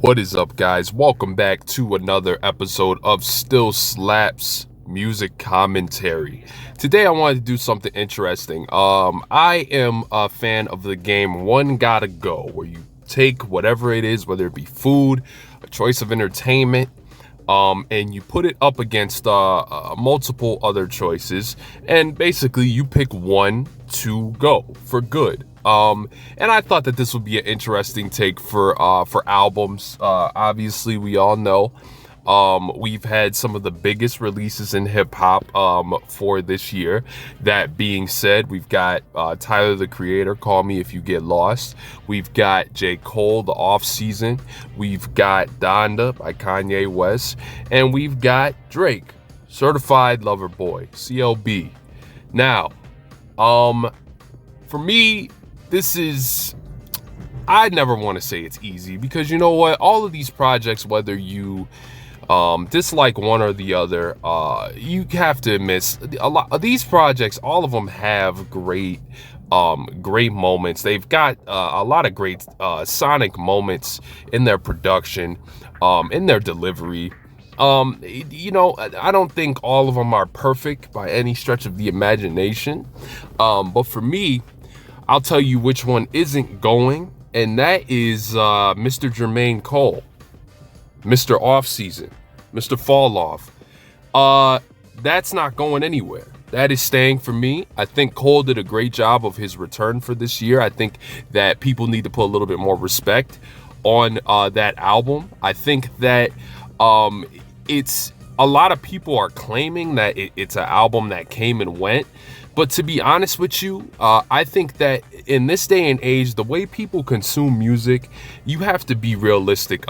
What is up, guys? Welcome back to another episode of Still Slaps Music Commentary. Today I wanted to do something interesting. I am a fan of the game One Gotta Go, where you take whatever it is, whether it be food, a choice of entertainment, and you put it up against multiple other choices, and basically you pick one to go for good. And I thought that this would be an interesting take for albums. Obviously, we all know we've had some of the biggest releases in hip hop for this year. That being said, we've got Tyler the Creator, Call Me If You Get Lost. We've got J. Cole, The Off Season. We've got Donda by Kanye West, and we've got Drake, Certified Lover Boy, CLB. Now, for me, I never want to say it's easy, because you know what? All of these projects, whether you dislike one or the other, you have to admit a lot of these projects, all of them have great moments. They've got a lot of great sonic moments in their production, in their delivery. I don't think all of them are perfect by any stretch of the imagination. But for me, I'll tell you which one isn't going, and that is Mr. Jermaine Cole, Mr. Off Season, Mr. Fall Off. That's not going anywhere. That is staying for me. I think Cole did a great job of his return for this year. I think that people need to put a little bit more respect on that album. I think that it's a lot of people are claiming that it's an album that came and went. But to be honest with you, I think that in this day and age, the way people consume music, you have to be realistic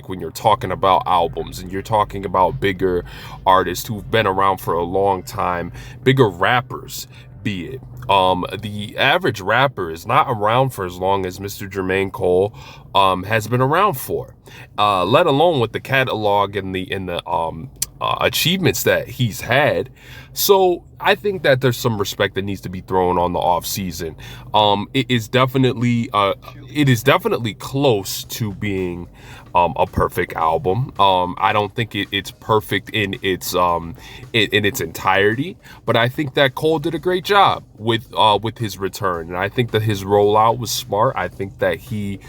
when you're talking about albums and you're talking about bigger artists who've been around for a long time, bigger rappers, be it. The average rapper is not around for as long as Mr. Jermaine Cole has been around for, let alone with the catalog and the achievements that he's had. So I think that there's some respect that needs to be thrown on the off season. It is definitely close to being a perfect album. I don't think it's perfect in its entirety, but I think that Cole did a great job with his return, and I think that his rollout was smart. I think that he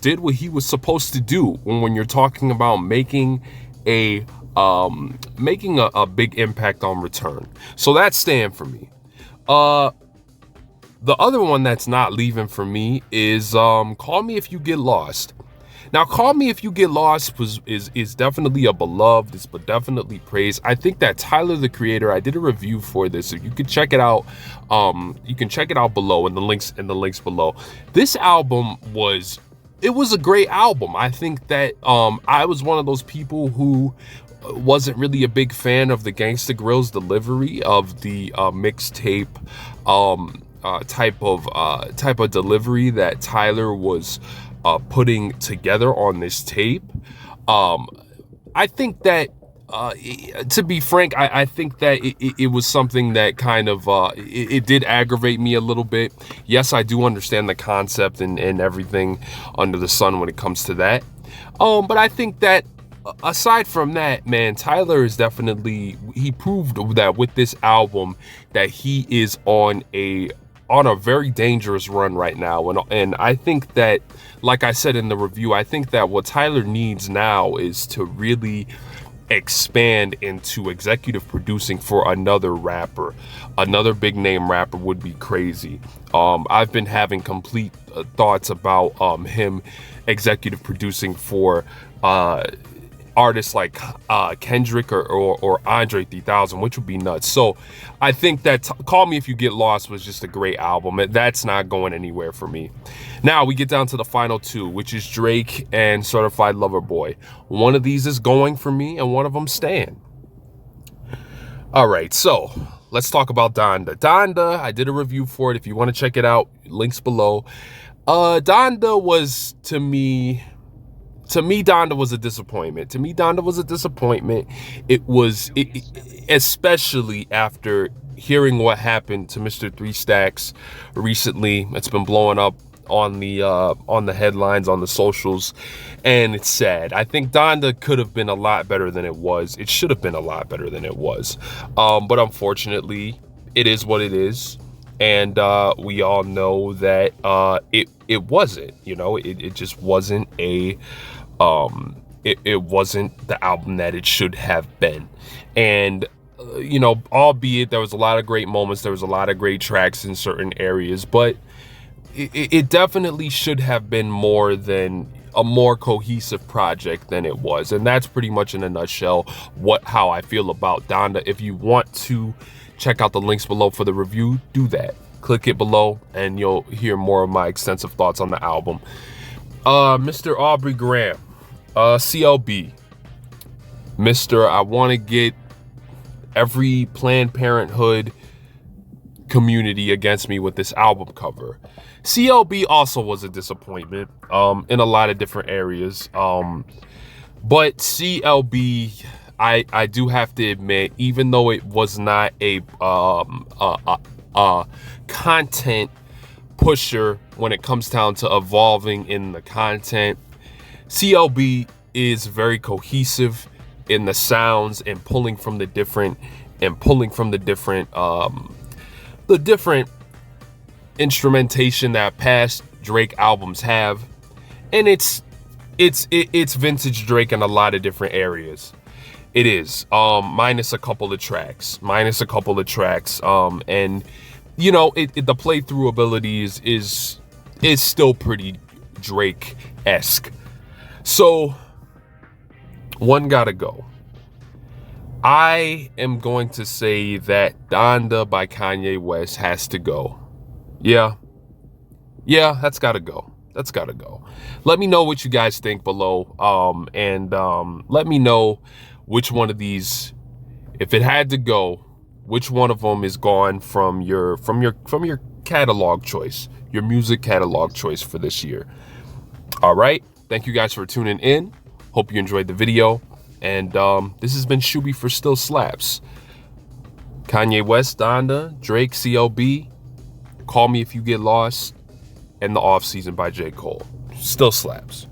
did what he was supposed to do when you're talking about making a big impact on return. So that's staying for me. The other one that's not leaving for me is Call Me If You Get Lost. Now, Call Me If You Get Lost is definitely a beloved. It's definitely praised. I think that Tyler the Creator, I did a review for this, so you can check it out. You can check it out below in the links below. This album was a great album. I think that I was one of those people who wasn't really a big fan of the Gangsta Grill's delivery of the mixtape type of delivery that Tyler was putting together on this tape. I think that to be frank, I think that it was something that kind of it did aggravate me a little bit. Yes, I do understand the concept and everything under the sun when it comes to that. But I think that aside from that, man, Tyler is he proved that with this album that he is on a very dangerous run right now. And I think that, like I said in the review, I think that what Tyler needs now is to really expand into executive producing for another rapper. Another big name rapper would be crazy. I've been having complete thoughts about him executive producing for artists like Kendrick or Andre 3000, which would be nuts. So I think that Call Me If You Get Lost was just a great album. That's not going anywhere for me. Now we get down to the final two, which is Drake and Certified Lover Boy. One of these is going for me and one of them staying. All right, so let's talk about Donda. Donda, I did a review for it. If you want to check it out, links below. Donda was, to me, Donda was a disappointment. Especially after hearing what happened to Mr. Three Stacks recently. It's been blowing up on the headlines, on the socials, and it's sad. I think Donda could have been a lot better than it was. It should have been a lot better than it was. But unfortunately, it is what it is. And we all know that it wasn't, it just wasn't it wasn't the album that it should have been. And albeit there was a lot of great moments, there was a lot of great tracks in certain areas, but it definitely should have been a more cohesive project than it was. And that's pretty much in a nutshell how I feel about Donda. If you want to check out the links below for the review, do that. Click it below and you'll hear more of my extensive thoughts on the album. Mr. Aubrey Graham, CLB. Mr. I want to get every Planned Parenthood community against me with this album cover. CLB also was a disappointment in a lot of different areas. But CLB, I do have to admit, even though it was not a content pusher when it comes down to evolving in the content, CLB is very cohesive in the sounds and pulling from the different instrumentation that past Drake albums have, and it's vintage Drake in a lot of different areas. It is minus a couple of tracks, and the playthrough abilities is still pretty Drake-esque. So one gotta go. I am going to say that Donda by Kanye West has to go. Yeah, that's gotta go. Let me know what you guys think below. And let me know which one of these, if it had to go, which one of them is gone from your catalog choice, your music catalog choice for this year. All right. Thank you guys for tuning in. Hope you enjoyed the video. And this has been Shuby for Still Slaps. Kanye West, Donda, Drake, CLB, Call Me If You Get Lost, and The Off Season by J. Cole. Still slaps.